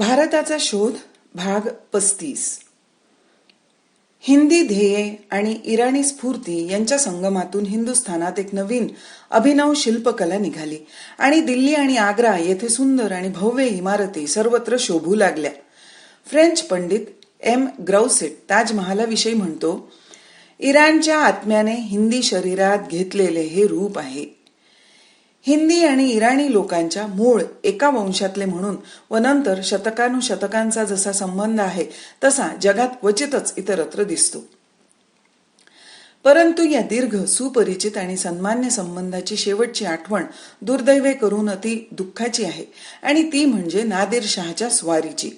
भारताचा शोध भाग 35. हिंदी ध्येये आणि इराणी स्फूर्ती यांच्या संगमातून हिंदुस्थानात एक नवीन अभिनव शिल्पकला निघाली आणि दिल्ली आणि आग्रा येथे सुंदर आणि भव्य इमारती सर्वत्र शोभू लागल्या. फ्रेंच पंडित एम ग्राउसेट ताजमहालाविषयी म्हणतो, इराणच्या आत्म्याने हिंदी शरीरात घेतलेले हे रूप आहे. हिंदी आणि इराणी लोकांच्या मूळ एका वंशातले म्हणून व नंतर शतकानुशतकांचा जसा संबंध आहे तसा जगात क्वचितच इतरत्र दिसतो. परंतु या दीर्घ सुपरिचित आणि सन्मान्य संबंधाची शेवटची आठवण दुर्दैवे करून अति दुःखाची आहे आणि ती म्हणजे नादिरशहाच्या स्वारीची.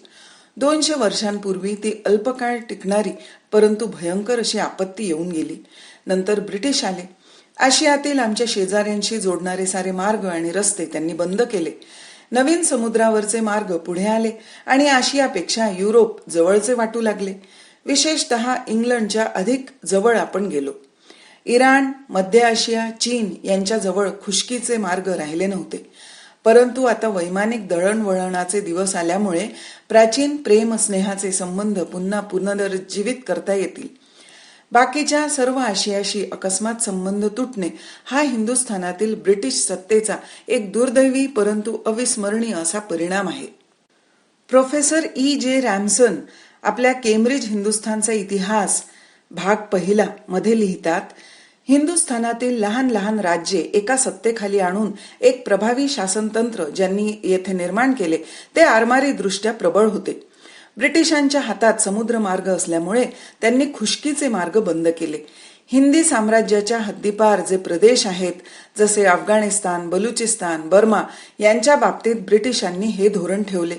200 वर्षांपूर्वी ती अल्पकाळ टिकणारी परंतु भयंकर अशी आपत्ती येऊन गेली. नंतर ब्रिटिश आले. आशियातील आमच्या शेजाऱ्यांशी जोडणारे सारे मार्ग आणि रस्ते त्यांनी बंद केले. नवीन समुद्रावरचे मार्ग पुढे आले आणि आशियापेक्षा युरोप जवळचे वाटू लागले. विशेषतः इंग्लंडच्या अधिक जवळ आपण गेलो. इराण, मध्य आशिया, चीन यांच्या जवळ खुशकीचे मार्ग राहिले नव्हते. परंतु आता वैमानिक दळणवळणाचे दिवस आल्यामुळे प्राचीन प्रेम स्नेहाचे संबंध पुन्हा पुनरुज्जीवित करता येतील. बाकीच्या सर्व आशियाशी अकस्मात संबंध तुटणे हा हिंदुस्थानातील ब्रिटिश सत्तेचा एक दुर्दैवी परंतु अविस्मरणीय असा परिणाम आहे. Professor E.J. रॅमसन आपल्या केम्ब्रिज हिंदुस्थानचा इतिहास भाग 1 मध्ये लिहितात, हिंदुस्थानातील लहान लहान राज्ये एका सत्तेखाली आणून एक प्रभावी शासनतंत्र ज्यांनी येथे निर्माण केले ते आरमारी दृष्ट्या प्रबळ होते. ब्रिटिशांच्या हातात समुद्र मार्ग असल्यामुळे त्यांनी खुशकीचे मार्ग बंद केले. हिंदी साम्राज्याच्या हद्दीपार जे प्रदेश आहेत जसे अफगाणिस्तान, बलुचिस्तान, बर्मा यांच्या बाबतीत ब्रिटिशांनी हे धोरण ठेवले.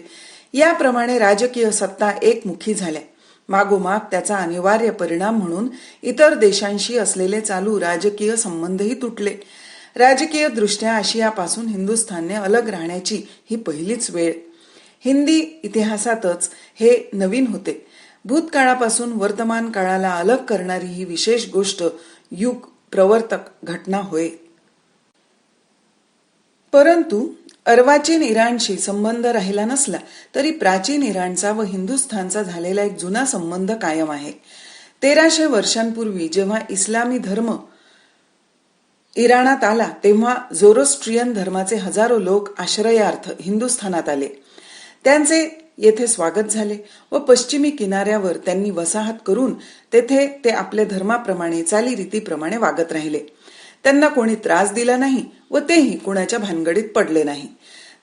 याप्रमाणे राजकीय सत्ता एकमुखी झाल्या. मागोमाग त्याचा अनिवार्य परिणाम म्हणून इतर देशांशी असलेले चालू राजकीय संबंधही तुटले. राजकीय दृष्ट्या आशियापासून हिंदुस्थानने अलग राहण्याची ही पहिलीच वेळ. हिंदी इतिहासातच हे नवीन होते. भूतकाळापासून वर्तमान काळाला अलग करणारी ही विशेष गोष्ट युग प्रवर्तक घटना होय. परंतु अर्वाचीन इराणशी संबंध राहिला नसला तरी प्राचीन इराणचा व हिंदुस्थानचा झालेला एक जुना संबंध कायम आहे. 1300 वर्षांपूर्वी जेव्हा इस्लामी धर्म इराणात आला तेव्हा झोरोस्ट्रियन धर्माचे हजारो लोक आश्रयार्थ हिंदुस्थानात आले. त्यांचे येथे स्वागत झाले व पश्चिमी किनाऱ्यावर त्यांनी वसाहत करून तेथे ते आपल्या धर्माप्रमाणे चालीरीतीप्रमाणे वागत राहिले. त्यांना कोणी त्रास दिला नाही व तेही कुणाच्या भानगडीत पडले नाही.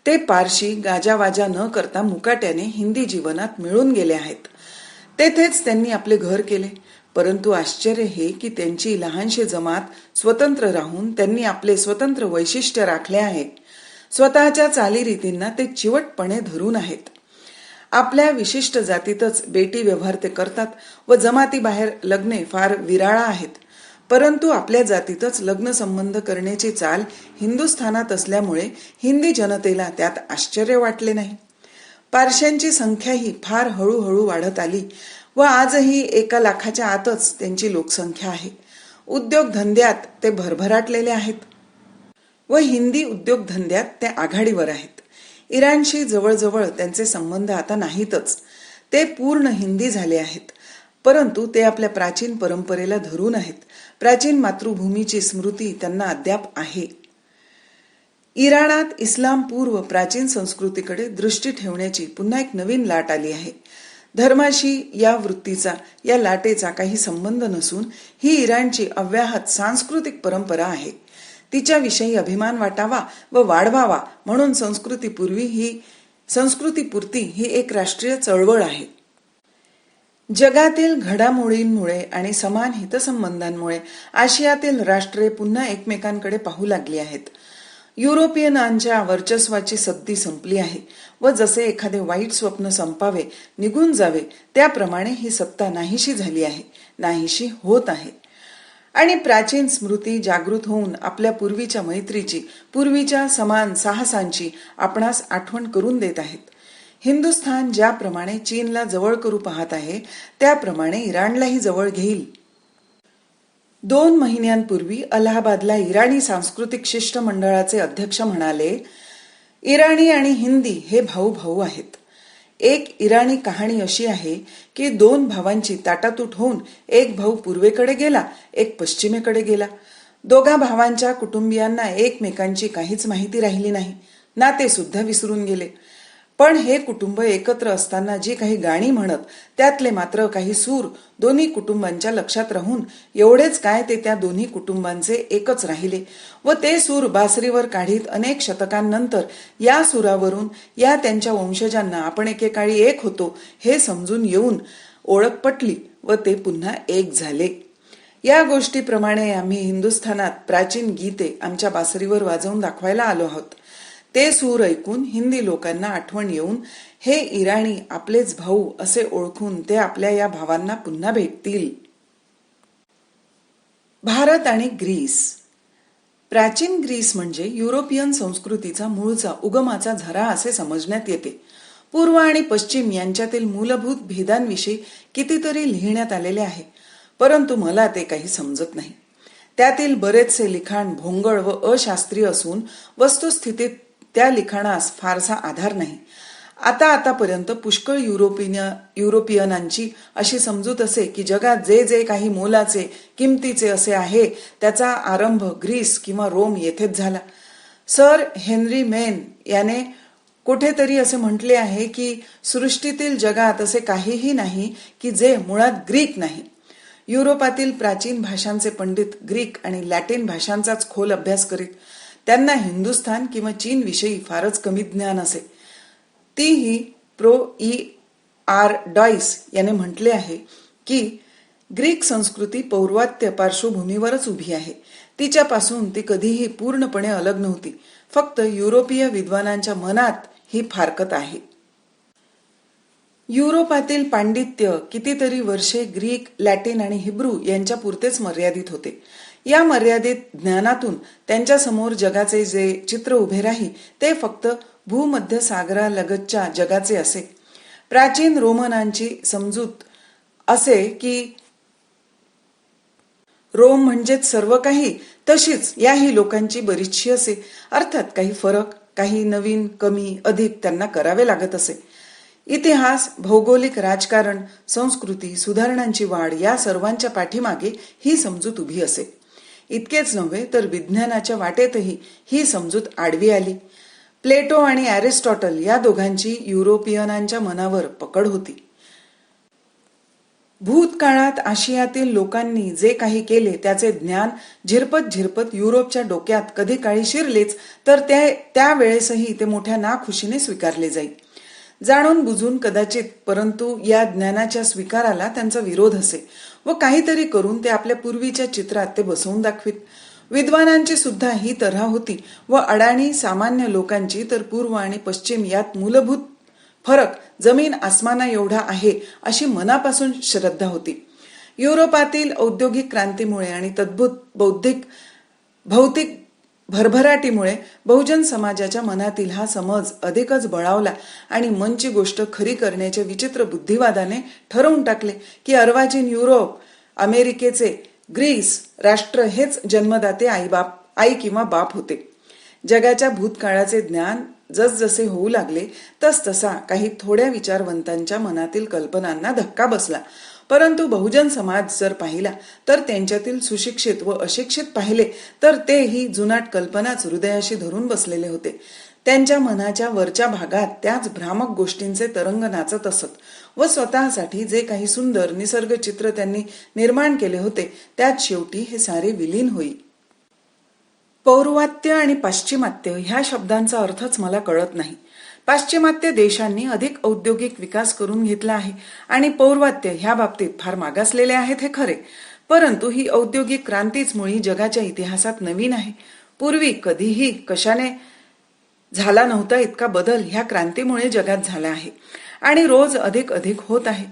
ते पारशी गाजावाजा न करता मुकाट्याने हिंदी जीवनात मिळून गेले आहेत. तेथेच त्यांनी आपले घर केले. परंतु आश्चर्य हे की त्यांची लहानशी जमात स्वतंत्र राहून त्यांनी आपले स्वतंत्र वैशिष्ट्य राखले आहे. स्वतःच्या चालीरीतींना ते चिवटपणे धरून आहेत. आपल्या विशिष्ट जातीतच बेटी व्यवहार ते करतात व जमातीबाहेर लग्ने फार विराळा आहेत. परंतु आपल्या जातीतच लग्न संबंध करण्याची चाल हिंदुस्थानात असल्यामुळे हिंदी जनतेला त्यात आश्चर्य वाटले नाही. पारशांची संख्याही फार हळूहळू वाढत आली व आजही 1 लाखाच्या आतच त्यांची लोकसंख्या आहे. उद्योगधंद्यात ते भरभराटलेले आहेत व हिंदी उद्योगधंद्यात ते आघाडीवर आहेत. इराणशी जवळजवळ त्यांचे संबंध आता नाहीतच. ते पूर्ण हिंदी झाले आहेत. परंतु ते आपल्या प्राचीन परंपरेला धरून आहेत. प्राचीन मातृभूमीची स्मृती त्यांना अद्याप आहे. इराणात इस्लाम पूर्व प्राचीन संस्कृतीकडे दृष्टी ठेवण्याची पुन्हा एक नवीन लाट आली आहे. धर्माशी या वृत्तीचा, या लाटेचा काही संबंध नसून ही इराणची अव्याहत सांस्कृतिक परंपरा आहे. तिच्याविषयी अभिमान वाटावा व वाढवावा म्हणून संस्कृतीपुरती ही एक राष्ट्रीय चळवळ आहे. जगातील घडामोडींमुळे आणि समान हितसंबंधांमुळे आशियातील राष्ट्रे पुन्हा एकमेकांकडे पाहू लागली आहेत. युरोपियनांच्या वर्चस्वाची सद्दी संपली आहे व जसे एखादे वाईट स्वप्न संपावे, निघून जावे त्याप्रमाणे ही सत्ता नाहीशी झाली आहे, नाहीशी होत आहे. आणि प्राचीन स्मृती जागृत होऊन आपल्या पूर्वीच्या मैत्रीची, पूर्वीच्या समान साहसांची आपणास आठवण करून देत आहेत. हिंदुस्थान ज्याप्रमाणे चीनला जवळ करू पाहत आहे त्याप्रमाणे इराणलाही जवळ घेईल. 2 महिन्यांपूर्वी अलाहाबादला इराणी सांस्कृतिक शिष्टमंडळाचे अध्यक्ष म्हणाले, इराणी आणि हिंदी हे भाऊ भाऊ आहेत. एक इराणी कहाणी अशी आहे की दोन भावांची ताटातूट होऊन एक भाऊ पूर्वेकडे गेला, एक पश्चिमेकडे गेला. दोघा भावांच्या कुटुंबियांना एकमेकांची काहीच माहिती राहिली नाही, नाते सुद्धा विसरून गेले. पण हे कुटुंब एकत्र असताना जी काही गाणी म्हणत त्यातले मात्र काही सूर दोन्ही कुटुंबांच्या लक्षात राहून एवढेच काय ते त्या दोन्ही कुटुंबांचे एकच राहिले व ते सूर बासरीवर काढीत अनेक शतकांनंतर या सुरावरून या त्यांच्या वंशजांना आपण एकेकाळी एक होतो हे समजून येऊन ओळख पटली व ते पुन्हा एक झाले. या गोष्टीप्रमाणे आम्ही हिंदुस्थानात प्राचीन गीते आमच्या बासरीवर वाजवून दाखवायला आलो आहोत. ते सूर ऐकून हिंदी लोकांना आठवण येऊन हे इराणी आपलेच भाऊ असे ओळखून ते आपल्या या भावांना पुन्हा भेटतील. भारत आणि ग्रीस. प्राचीन ग्रीस म्हणजे युरोपियन संस्कृतीचा मूळचा उगमाचा झरा असे समजण्यात येते. पूर्व आणि पश्चिम यांच्यातील मूलभूत भेदांविषयी कितीतरी लिहिण्यात आलेले आहे, परंतु मला ते काही समजत नाही. त्यातील बरेचसे लिखाण भोंगळ व अशास्त्रीय असून वस्तुस्थितीत त्या लिखाणास फारसा आधार नाही. आतापर्यंत पुष्कळ युरोपियनांची अशी समजूत असे की जगात जे जे काही मोलाचे किमतीचे असे आहे त्याचा आरंभ ग्रीस किंवा रोम येथेच झाला. सर हेनरी मेन याने कुठेतरी असे म्हटले आहे की सृष्टीतील जगात असे काहीही नाही की जे मुळात ग्रीक नाही. युरोपातील प्राचीन भाषांचे पंडित ग्रीक आणि लॅटिन भाषांचाच खोल अभ्यास करीत. त्यांना हिंदुस्थान किंवा चीन विषयी फारच कमी ज्ञान असे. तीही प्रो ई आर डॉईस याने म्हटले आहे की ग्रीक संस्कृती पौर्वात्य पार्श्वभूमीवरच उभी आहे. तिच्यापासून ती कधीही पूर्णपणे अलग नव्हती. फक्त युरोपीय विद्वानांच्या मनात ही फारकत आहे. युरोपातील पांडित्य कितीतरी वर्षे ग्रीक, लॅटिन आणि हिब्रू यांच्या पुरतेच मर्यादित होते. या मर्यादित ज्ञानातून त्यांच्या समोर जगाचे जे चित्र उभे राही ते फक्त भूमध्य सागरालगतच्या जगाचे असे. प्राचीन रोमनांची समजूत असे की रोम म्हणजेच सर्व काही, तशीच याही लोकांची बरीचशी असे. अर्थात काही फरक, काही नवीन, कमी, अधिक त्यांना करावे लागत असे. इतिहास, भौगोलिक, राजकारण, संस्कृती, सुधारणांची वाढ या सर्वांच्या पाठीमागे ही समजूत उभी असे. इतकेच नव्हे तर विज्ञानाच्या वाटेतही ही समजूत आडवी आली. प्लेटो आणि अरिस्टॉटल या दोघांची युरोपियनांच्या मनावर पकड होती. भूतकाळात आशियातील लोकांनी जे काही केले त्याचे ज्ञान झिरपत युरोपच्या डोक्यात कधी काळी शिरलेच तर त्यावेळेसही ते मोठ्या नाखुशीने स्वीकारले जाईल. जाणून बुजून कदाचित, परंतु या ज्ञानाच्या स्वीकाराला त्यांचा विरोध असे व काहीतरी करून ते आपल्या पूर्वीच्या चित्रात ते बसवून दाखवीत. विद्वानांची सुद्धा ही तऱ्हा होती व अडाणी सामान्य लोकांची तर पूर्व आणि पश्चिम यात मूलभूत फरक जमीन आसमाना एवढा आहे अशी मनापासून श्रद्धा होती. युरोपातील औद्योगिक क्रांतीमुळे आणि तद्भूत भौतिक भरभराटीमुळे बहुजन समाजाच्या मनातील हा समज अधिकच बळावला आणि मनची गोष्ट खरी करण्याच्या विचित्र बुद्धिवादाने ठरवून टाकले की अर्वाचीन युरोप, अमेरिकेचे ग्रीस राष्ट्र हेच जन्मदाते आई किंवा बाप होते. जगाच्या भूतकाळाचे ज्ञान जसजसे होऊ लागले तसतसा काही थोड्या विचारवंतांच्या मनातील कल्पनांना धक्का बसला. परंतु बहुजन समाज जर पाहिला तर त्यांच्यातील सुशिक्षित व अशिक्षित पाहिले तर तेही जुनाट कल्पनाच हृदयाशी धरून बसलेले होते. त्यांच्या मनाच्या वरच्या भागात त्याच भ्रामक गोष्टींचे तरंग नाचत असत व स्वतःसाठी जे काही सुंदर निसर्ग चित्र त्यांनी निर्माण केले होते त्यात शेवटी हे सारे विलीन होई. पौर्वात्य आणि पाश्चिमात्य ह्या शब्दांचा अर्थच मला कळत नाही. पाश्चिमात्य देशांनी अधिक औद्योगिक विकास करून घेतला आहे आणि पौर्वात्य ह्या बाबतीत फार मागासलेले आहेत हे खरे, परंतु ही औद्योगिक क्रांतीच मुळी जगाच्या इतिहासात नवीन आहे. पूर्वी कधीही कशाने झाला नव्हता इतका बदल ह्या क्रांतीमुळे जगात झाला आहे आणि रोज अधिक होत आहे.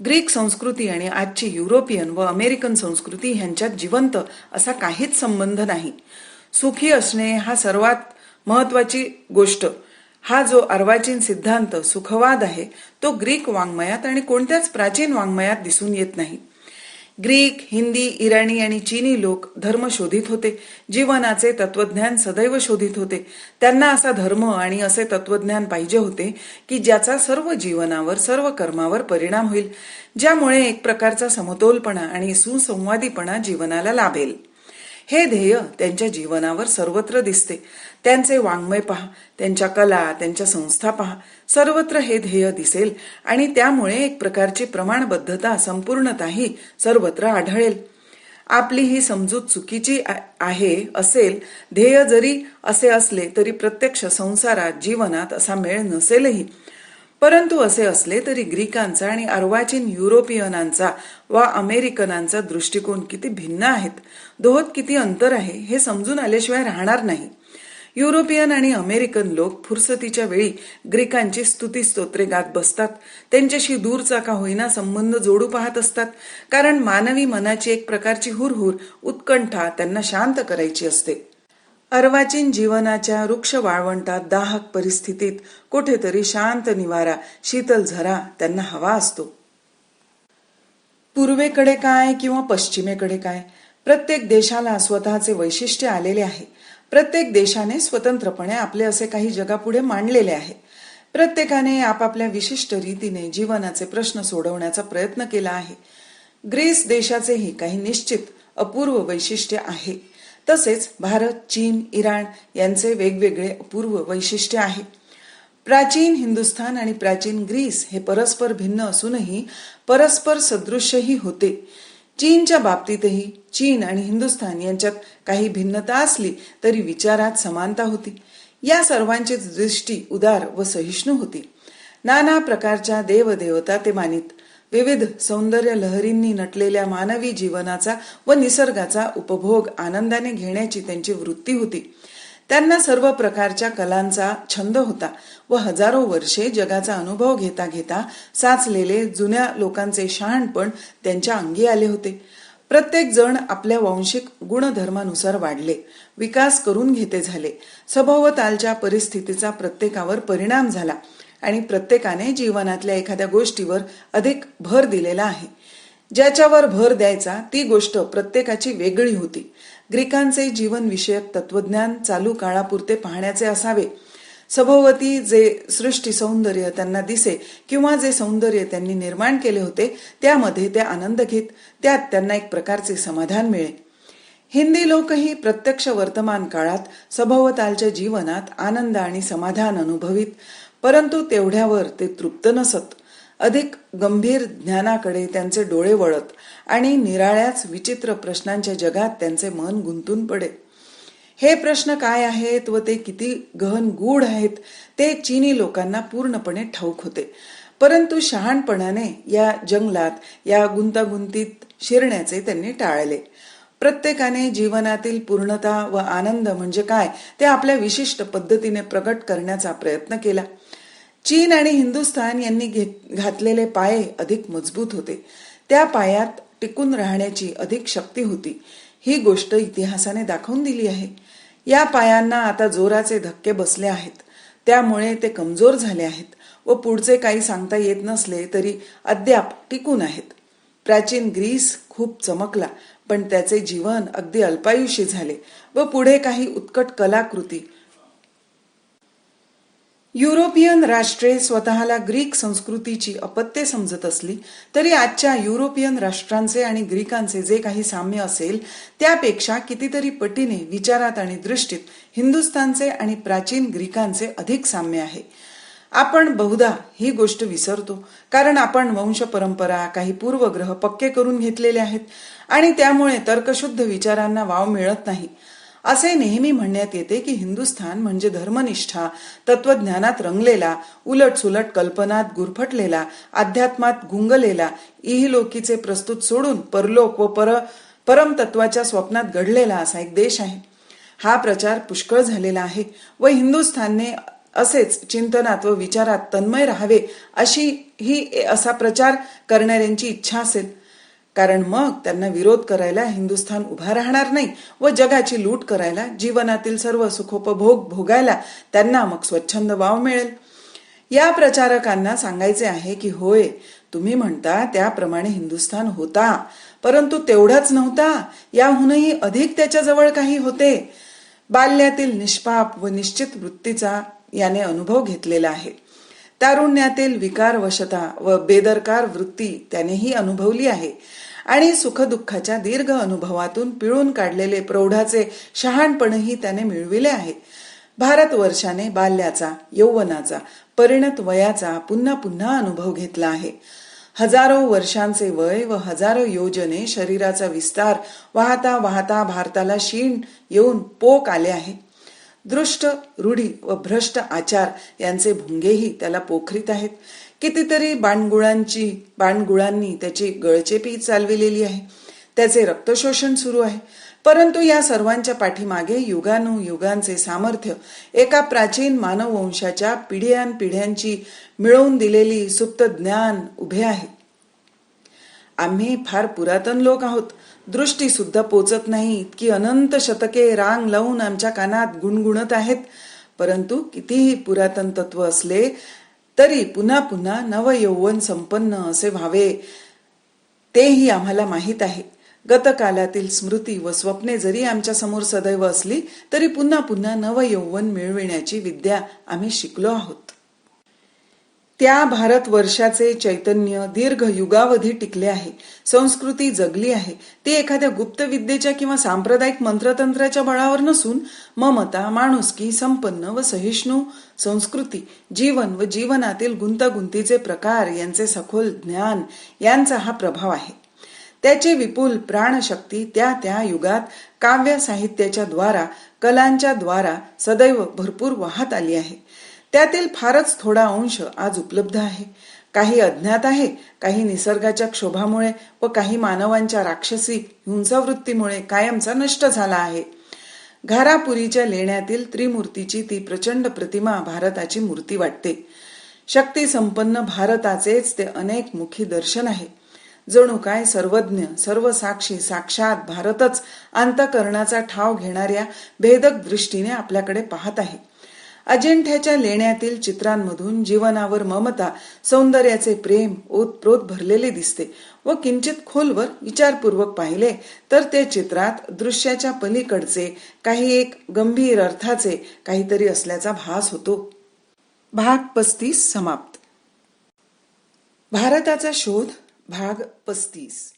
ग्रीक संस्कृती आणि आजची युरोपियन व अमेरिकन संस्कृती ह्यांच्यात जिवंत असा काहीच संबंध नाही. सुखी असणे हा सर्वात महत्वाची गोष्ट. हा जो अर्वाचीन सिद्धांत सुखवाद आहे तो ग्रीक वाङ्मयात आणि कोणत्याच प्राचीन वाङ्मयात दिसून येत नाही. ग्रीक, हिंदी, इराणी आणि चीनी लोक धर्म शोधित होते. जीवनाचे तत्वज्ञान सदैव शोधित होते. त्यांना असा धर्म आणि असे तत्वज्ञान पाहिजे होते की ज्याचा सर्व जीवनावर, सर्व कर्मावर परिणाम होईल, ज्यामुळे एक प्रकारचा समतोलपणा आणि सुसंवादीपणा जीवनाला लाभेल. हे ध्येय त्यांच्या जीवनावर सर्वत्र दिसते. त्यांचे वाङ्मय पहा, त्यांच्या कला, त्यांच्या संस्था पहा, सर्वत्र हे ध्येय दिसेल आणि त्यामुळे एक प्रकारची प्रमाणबद्धता, संपूर्णताही सर्वत्र आढळेल. आपली ही समजूत चुकीची आहे असेल. ध्येय जरी असे असले तरी प्रत्यक्ष संसारात, जीवनात असा मेळ नसेलही. परंतु असे असले तरी ग्रीकांचा आणि अर्वाचीन युरोपियनांचा व अमेरिकनांचा दृष्टिकोन किती भिन्न आहेत, दोहोत किती अंतर आहे हे समजून आल्याशिवाय राहणार नाही. युरोपियन आणि अमेरिकन लोक फुरसतीच्या वेळी ग्रीकांची स्तुतिस्तोत्रे गात बसतात. त्यांच्याशी दूरचा का होईना संबंध जोडू पाहत असतात, कारण मानवी मनाची एक प्रकारची हुरहुर, उत्कंठा त्यांना शांत करायची असते. अर्वाचीन जीवनाच्या वृक्ष वाळवंटात, दाहक परिस्थितीत कुठेतरी शांत निवारा, शीतल झरा त्यांना हवा असतो. पूर्वेकडे काय किंवा पश्चिमेकडे काय, प्रत्येक देशाला स्वतःचे वैशिष्ट्य आलेले आहे. प्रत्येक देशाने स्वतंत्रपणे आपले असे काही जगापुढे मांडलेले आहे. प्रत्येकाने आपापल्या विशिष्ट रीतीने जीवनाचे प्रश्न सोडवण्याचा प्रयत्न केला आहे. ग्रीस देशाचेही काही निश्चित अपूर्व वैशिष्ट्य आहे. तसेच भारत, चीन, इराण यांचे वेगवेगळे अपूर्व वैशिष्ट्य आहे. प्राचीन हिंदुस्थान आणि प्राचीन ग्रीस हे परस्पर भिन्न असूनही परस्पर सदृश्यही होते. चीनच्या बाबतीतही चीन आणि हिंदुस्थान यांच्यात काही भिन्नता असली तरी विचारात समानता होती. या सर्वांची दृष्टी उदार व सहिष्णू होती. नाना प्रकारच्या देवदेवता ते मानित. विविध सौंदर्य लहरींनी नटलेल्या मानवी जीवनाचा व निसर्गाचा उपभोग आनंदाने घेण्याची त्यांची वृत्ती होती. त्यांना सर्व प्रकारच्या कलांचा छंद होता व हजारो वर्षे जगाचा अनुभव घेता घेता साचलेले जुन्या लोकांचे शहाणपण त्यांच्या अंगी आले होते. प्रत्येक जण आपल्या वांशिक गुणधर्मानुसार वाढले, विकास करून घेते झाले. सभोवतालच्या परिस्थितीचा प्रत्येकावर परिणाम झाला आणि प्रत्येकाने जीवनातल्या एखाद्या गोष्टीवर अधिक भर दिलेला आहे. ज्याच्यावर भर द्यायचा ती गोष्ट प्रत्येकाची वेगळी होती. ग्रीकांचे जीवनविषयक तत्वज्ञान चालू काळापुरते पाहण्याचे असावे. सभोवती जे सृष्टी सौंदर्य त्यांना दिसे किंवा जे सौंदर्य त्यांनी निर्माण केले होते त्यामध्ये ते आनंद घेत, त्यात त्यांना एक प्रकारचे समाधान मिळे. हिंदी लोकही प्रत्यक्ष वर्तमान काळात सभोवतालच्या जीवनात आनंद आणि समाधान अनुभवित, परंतु तेवढ्यावर ते तृप्त नसत. अधिक गंभीर ज्ञानाकडे त्यांचे डोळे वळत आणि निराळ्याच विचित्र प्रश्नांच्या जगात त्यांचे मन गुंतून पडे. हे प्रश्न काय आहेत व ते किती गहन गूढ आहेत ते चीनी लोकांना पूर्णपणे ठाऊक होते. परंतु शहाणपणाने या जंगलात, या गुंतागुंतीत शिरण्याचे त्यांनी टाळले. प्रत्येकाने जीवनातील पूर्णता व आनंद म्हणजे काय ते आपल्या विशिष्ट पद्धतीने प्रकट करण्याचा प्रयत्न केला. चीन आणि हिंदुस्थान यांनी घातलेले पाये अधिक मजबूत होते. त्या पायात टिकून राहण्याची अधिक शक्ती होती. ही गोष्ट इतिहासाने दाखवून दिली आहे. या पायांना आता जोराचे धक्के बसले आहेत, त्यामुळे ते कमजोर झाले आहेत व पुढचे काही सांगता येत नसले तरी अद्याप टिकून आहेत. प्राचीन ग्रीस खूप चमकला, पण त्याचे जीवन अगदी अल्पायुषी झाले व पुढे काही उत्कट कलाकृती. युरोपियन राष्ट्रे स्वतःला ग्रीक संस्कृतीची अपत्ये समजत असली तरी आजच्या युरोपियन राष्ट्रांचे आणि ग्रीकांचे जे काही साम्य असेल त्यापेक्षा कितीतरी पटीने विचारात आणि दृष्टीत हिंदुस्थानचे आणि प्राचीन ग्रीकांचे अधिक साम्य आहे. आपण बहुधा ही गोष्ट विसरतो, कारण आपण वंश परंपरा, काही पूर्वग्रह पक्के करून घेतलेले आहेत आणि त्यामुळे तर्कशुद्ध विचारांना वाव मिळत नाही. असे नेहमी म्हणण्यात येते की हिंदुस्थान म्हणजे धर्मनिष्ठा, तत्वज्ञानात रंगलेला, उलटसुलट कल्पनात गुरफटलेला, अध्यात्मात गुंगलेला, इहलोकीचे प्रस्तुत सोडून परलोक व परमतत्वाच्या स्वप्नात घडलेला असा एक देश आहे. हा प्रचार पुष्कळ झालेला आहे व हिंदुस्थानने असेच चिंतनात व विचारात तन्मय राहावे अशी ही असा प्रचार करणाऱ्यांची इच्छा असेल, कारण मग त्यांना विरोध करायला हिंदुस्थान उभा राहणार नाही व जगाची लूट करायला, जीवनातील सर्व सुखोपभोग भोगायला त्यांना मग स्वच्छंद वाव मिळेल. या प्रचारकांना सांगायचे आहे की होय, तुम्ही म्हणता त्याप्रमाणे हिंदुस्थान होता, परंतु तेवढाच नव्हता, याहूनही अधिक त्याच्याजवळ काही होते. बाल्यातील निष्पाप व निश्चित वृत्तीचा याने अनुभव घेतलेला आहे. तारुण्यातील विकारवशता व बेदरकार वृत्ती त्यानेही अनुभवली आहे आणि सुखदुःखाच्या दीर्घ अनुभवातून पिळून काढलेले प्रौढाचे शहाणपणही त्याने मिळविले आहे. भारतवर्षाने बाल्याचा, यौवनाचा, परिणत वयाचा पुन्हा पुन्हा अनुभव घेतला आहे. हजारो वर्षांचे वय व हजारो योजने शरीराचा विस्तार वाहता वाहता भारताला शीण येऊन पोक आले आहे. दृष्ट रूढी व भ्रष्ट आचार यांचे भुंगेही त्याला पोखरीत आहेत. कितीतरी बाणगुळांनी त्याची गळचेपी चालविलेली आहे. त्याचे रक्तशोषण सुरू आहे. परंतु या सर्वांच्या पाठीमागे युगानुयुगांचे सामर्थ्य, एका प्राचीन मानववंशाच्या पिढ्यानपिढ्यांची मिळवून दिलेली सुप्त ज्ञान उभे आहे. आम्ही फार पुरातन लोक आहोत. दृष्टी सुद्धा पोचत नाही इतकी अनंत शतके रांग लावून आमच्या कानात गुणगुणत आहेत. परंतु कितीही पुरातन तत्व असले तरी पुन्हा पुन्हा नवयौवन संपन्न असे व्हावे, तेही आम्हाला माहीत आहे. गतकालातील स्मृती व स्वप्ने जरी आमच्या समोर सदैव असली तरी पुन्हा पुन्हा नवयौवन मिळविण्याची विद्या आम्ही शिकलो आहोत. त्या भारतवर्षाचे चैतन्य दीर्घ युगावधी टिकले आहे. संस्कृती जगली आहे. ती एखाद्या गुप्त विद्येच्या किंवा सांप्रदायिक मंत्रतंत्राच्या बळावर नसून ममता, माणुसकी, संपन्न व सहिष्णू संस्कृती, जीवन व जीवनातील गुंतागुंतीचे प्रकार यांचे सखोल ज्ञान यांचा हा प्रभाव आहे. त्याची विपुल प्राणशक्ती त्या त्या युगात काव्य साहित्याच्या द्वारा, कलांच्या द्वारा सदैव भरपूर वाहत आली आहे. त्यातील फारच थोडा अंश आज उपलब्ध आहे. काही अज्ञात आहे, काही निसर्गाच्या क्षोभामुळे व काही मानवांच्या राक्षसी हिंसावृत्तीमुळे कायमचा नष्ट झाला आहे. घारापुरीच्या लेण्यातील त्रिमूर्तीची ती प्रचंड प्रतिमा भारताची मूर्ती वाटते. शक्ती संपन्न भारताचेच ते अनेक मुखी दर्शन आहे. जणू काय सर्वज्ञ, सर्वसाक्षी साक्षात भारतच अंतःकरणाचा ठाव घेणाऱ्या भेदक दृष्टीने आपल्याकडे पाहत आहे. अजिंठ्याच्या लेण्यातील चित्रांमधून जीवनावर ममता, सौंदर्याचे प्रेम ओतप्रोत भरलेले दिसते व किंचित खोलवर विचारपूर्वक पाहिले तर ते चित्रात दृश्याच्या पलीकडचे काही एक गंभीर अर्थाचे काहीतरी असल्याचा भास होतो. भाग 35 समाप्त. भारताचा शोध भाग 35.